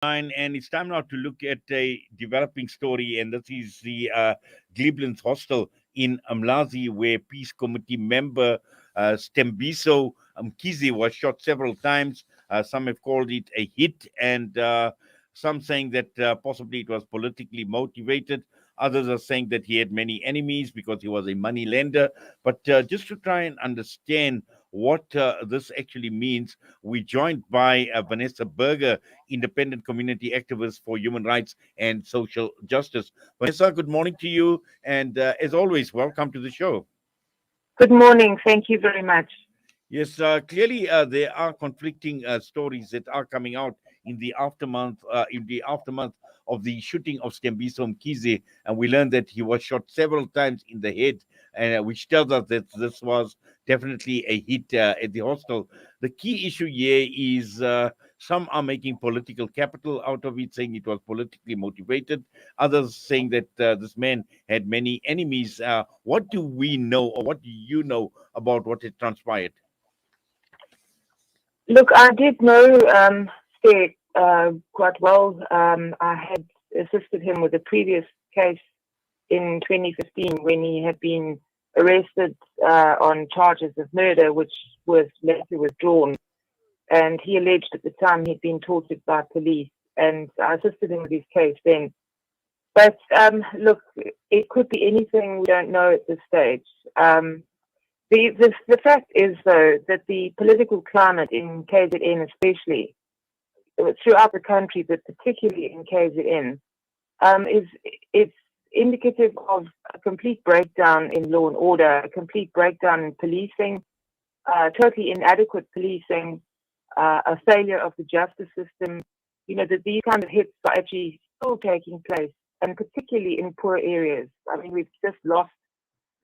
And it's time now to look at a developing story, and this is the Glebelands hostel in Mlazi, where Peace Committee member Stembiso Mkhize was shot several times. Some have called it a hit, and some saying that possibly it was politically motivated. Others are saying that he had many enemies because he was a money lender. But just to try and understand what this actually means, we're joined by Vanessa Burger, independent community activist for human rights and social justice. Vanessa, good morning to you. And as always, welcome to the show. Good morning. Thank you very much. Yes, clearly there are conflicting stories that are coming out in the aftermath of the shooting of Stembiso Mkhize, and we learned that he was shot several times in the head, and which tells us that this was definitely a hit at the hostel. The key issue here is some are making political capital out of it, saying it was politically motivated. Others saying that this man had many enemies. What do we know, or what do you know about what had transpired? Look, I did know Steve quite well. I had assisted him with a previous case in 2015 when he had been arrested on charges of murder, which was later withdrawn. And he alleged at the time he'd been tortured by police, and I assisted him with his case then. But look, it could be anything. We don't know at this stage. The fact is, though, that the political climate in KZN, especially throughout the country, but particularly in KZN, is it's indicative of a complete breakdown in law and order, a complete breakdown in policing, totally inadequate policing, a failure of the justice system. You know that these kind of hits are actually still taking place, and particularly in poor areas. I mean, we've just lost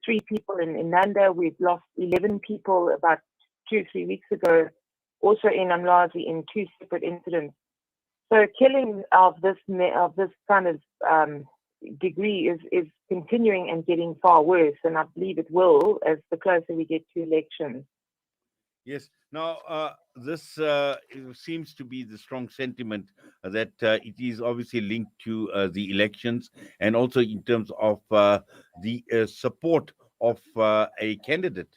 3 people in Nanda. We've lost 11 people about 2 or 3 weeks ago, also in Amlazi in 2 separate incidents. So killing of this kind of degree is continuing and getting far worse, and I believe it will as the closer we get to elections. Yes. Now, this seems to be the strong sentiment that it is obviously linked to the elections, and also in terms of the support of a candidate.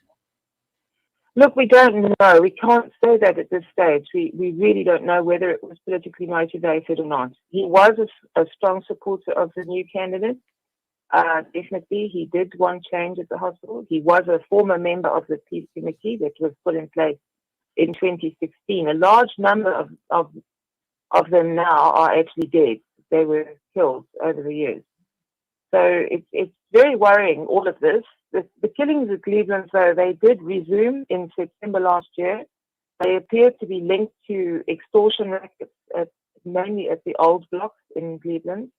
Look, we don't know. We can't say that at this stage. We really don't know whether it was politically motivated or not. He was a strong supporter of the new candidate. Definitely, he did want change at the hospital. He was a former member of the peace committee that was put in place in 2016. A large number of them now are actually dead. They were killed over the years. So it's very worrying, all of this. The killings at Glebelands, though, they did resume in September last year. They appear to be linked to extortion rackets, mainly at the old blocks in Glebelands,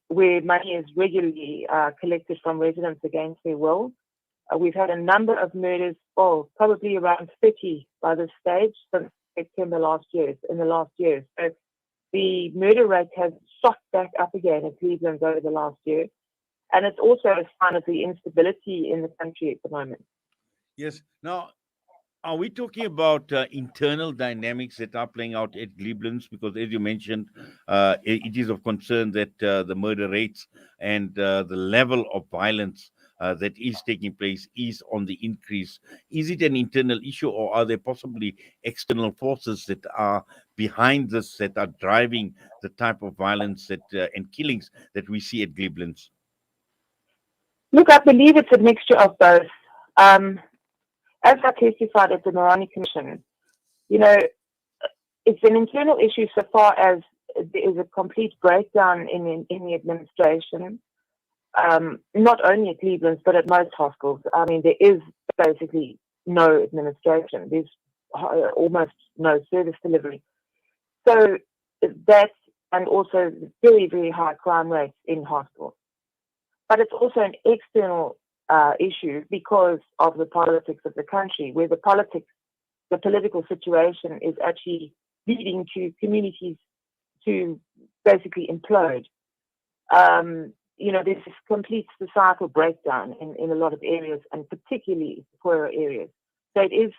where money is regularly collected from residents against their will. We've had a number of murders, probably around 30 by this stage since September last year, in the last year. So the murder rate has shot back up again at Cleveland over the last year. And it's also a sign of the instability in the country at the moment. Yes. Now, are we talking about internal dynamics that are playing out at Glebelands? Because, as you mentioned, it is of concern that the murder rates and the level of violence that is taking place is on the increase. Is it an internal issue, or are there possibly external forces that are behind this, that are driving the type of violence that and killings that we see at Glebelands? Look, I believe it's a mixture of both. Um, as I testified at the Morani Commission, you know, it's an internal issue so far as there is a complete breakdown in the administration, not only at Cleveland, but at most hospitals. I mean, there is basically no administration. There's almost no service delivery. So that, and also very, very high crime rates in hospitals. But it's also an external issue because of the politics of the country, where the political situation is actually leading to communities to basically implode. There's this complete societal breakdown in a lot of areas, and particularly poorer areas. So it is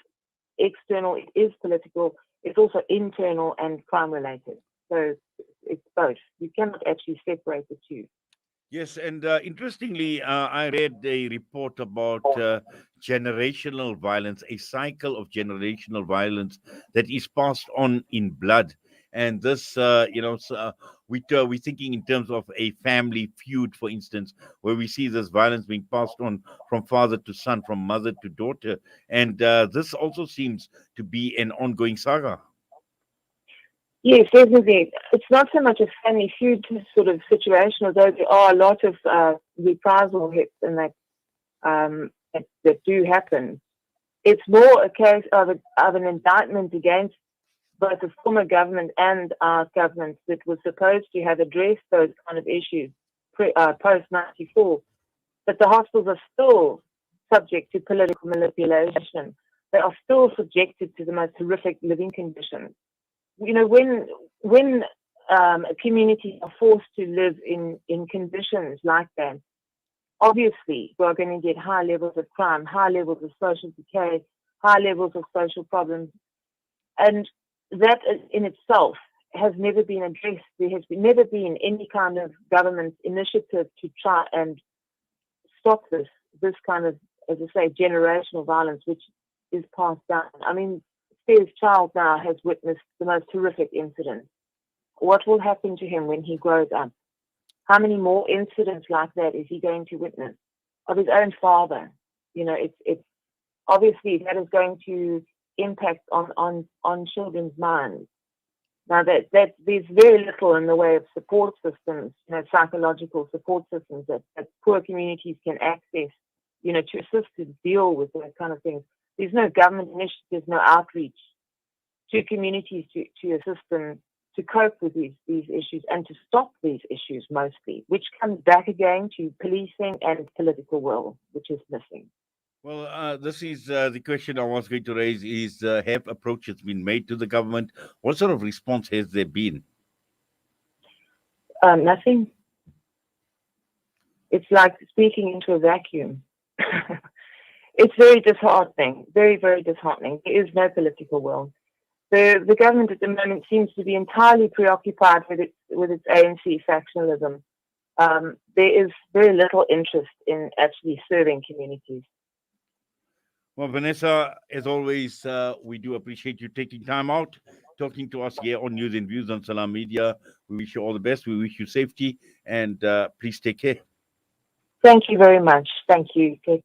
external, it is political, it's also internal and crime related. So it's both. You cannot actually separate the two. Yes, and interestingly, I read a report about generational violence, a cycle of generational violence that is passed on in blood. And this, we're thinking in terms of a family feud, for instance, where we see this violence being passed on from father to son, from mother to daughter. And this also seems to be an ongoing saga. Yes, definitely. It's not so much a family feud sort of situation, although there are a lot of reprisal hits and that do happen. It's more a case of an indictment against both the former government and our government that was supposed to have addressed those kind of issues post 94. But the hospitals are still subject to political manipulation. They are still subjected to the most horrific living conditions. You know, when communities are forced to live in conditions like that, obviously we're going to get high levels of crime, high levels of social decay, high levels of social problems, and that in itself has never been addressed. There has never been any kind of government initiative to try and stop this kind of, as I say, generational violence, which is passed down. I mean, Spear's child now has witnessed the most horrific incident. What will happen to him when he grows up? How many more incidents like that is he going to witness of his own father? You know, it's obviously that is going to impact on children's minds. Now that there's very little in the way of support systems, you know, psychological support systems that poor communities can access, you know, to assist to deal with that kind of things. There's no government initiatives, no outreach to communities to assist them to cope with these issues and to stop these issues mostly, which comes back again to policing and political will, which is missing. Well, this is the question I was going to raise is have approaches been made to the government? What sort of response has there been? Nothing. It's like speaking into a vacuum. It's very disheartening, very, very disheartening. There is no political will. The government at the moment seems to be entirely preoccupied with its ANC factionalism. There is very little interest in actually serving communities. Well, Vanessa, as always, we do appreciate you taking time out, talking to us here on News and Views on Salam Media. We wish you all the best. We wish you safety, and please take care. Thank you very much. Thank you. Okay.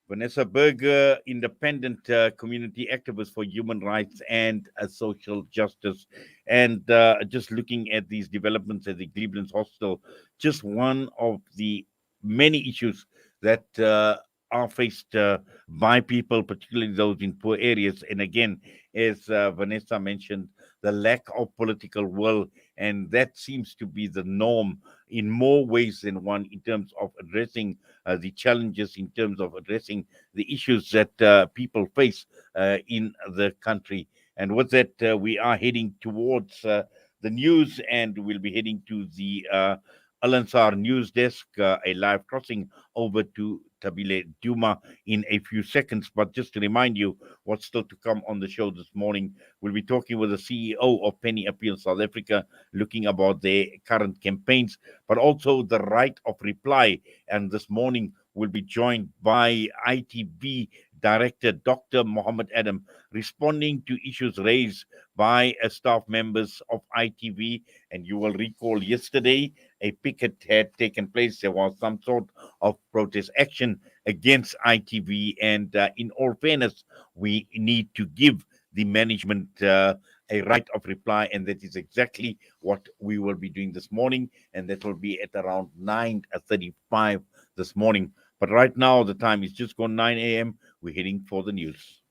Vanessa Burger, independent community activist for human rights and social justice. And just looking at these developments at the Glebelands Hostel, just one of the many issues that are faced by people, particularly those in poor areas. And again, as Vanessa mentioned, the lack of political will, and that seems to be the norm in more ways than one in terms of addressing the challenges, in terms of addressing the issues that people face in the country. And with that, we are heading towards the news, and we'll be heading to the Al-Ansar news desk, a live crossing over to Tabile Duma in a few seconds. But just to remind you what's still to come on the show this morning, we'll be talking with the CEO of Penny Appeal South Africa, looking about their current campaigns, but also the right of reply. And this morning, we'll be joined by ITV Director Dr. Mohammed Adam, responding to issues raised by staff members of ITV. And you will recall yesterday, a picket had taken place. There was some sort of protest action against ITV. And in all fairness, we need to give the management a right of reply. And that is exactly what we will be doing this morning. And that will be at around 9:35 this morning. But right now, the time is just gone 9 a.m. We're heading for the news.